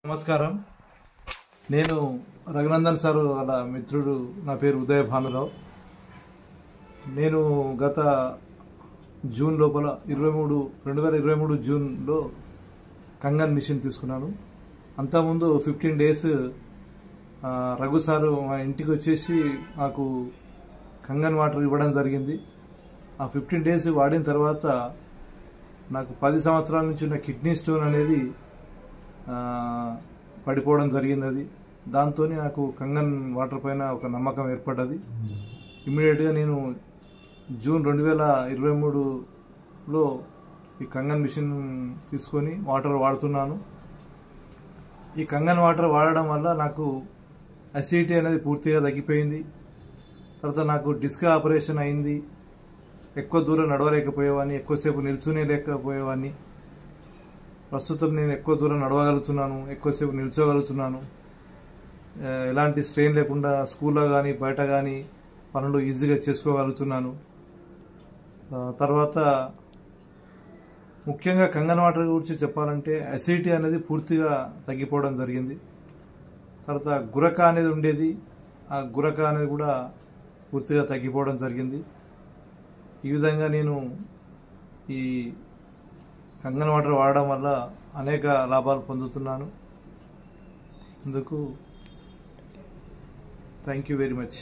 నమస్కారం. నేను రఘునందన్ సార్ వాళ్ళ మిత్రుడు. నా పేరు ఉదయ భానురావు. నేను గత జూన్ లోపల 2023 జూన్లో కంగన్ మిషన్ తీసుకున్నాను. అంతకుముందు 15 డేస్ రఘు సారు మా ఇంటికి వచ్చేసి నాకు కంగన్ వాటర్ ఇవ్వడం జరిగింది. ఆ 15 డేస్ వాడిన తర్వాత నాకు 10 సంవత్సరాల నుంచి ఉన్న కిడ్నీ స్టోన్ అనేది పడిపోవడం జరిగింది. దాంతో నాకు కంగన్ వాటర్ పైన ఒక నమ్మకం ఏర్పడ్డది. ఇమ్మీడియట్గా నేను జూన్ 2023లో ఈ కంగన్ మిషన్ తీసుకొని వాటర్ వాడుతున్నాను. ఈ కంగన్ వాటర్ వాడడం వల్ల నాకు అసిడిటీ అనేది పూర్తిగా తగ్గిపోయింది. తర్వాత నాకు డిస్క్ ఆపరేషన్ అయింది. ఎక్కువ దూరం నడవలేకపోయేవాడిని, ఎక్కువసేపు నిల్చునే లేకపోయేవాడిని. ప్రస్తుతం నేను ఎక్కువ దూరం నడవగలుగుతున్నాను, ఎక్కువసేపు నిల్చోగలుగుతున్నాను. ఎలాంటి స్ట్రెయిన్ లేకుండా స్కూల్లో కానీ బయట కానీ పనులు ఈజీగా చేసుకోగలుగుతున్నాను. తర్వాత ముఖ్యంగా కంగన్ వాటర్ గురించి చెప్పాలంటే అసిడిటీ అనేది పూర్తిగా తగ్గిపోవడం జరిగింది. తర్వాత గురక అనేది ఉండేది, ఆ గురక అనేది కూడా పూర్తిగా తగ్గిపోవడం జరిగింది. ఈ విధంగా నేను ఈ కంగన్ వాటర్ వాడడం వల్ల అనేక లాభాలు పొందుతున్నాను. అందుకు థ్యాంక్ యూ వెరీ మచ్.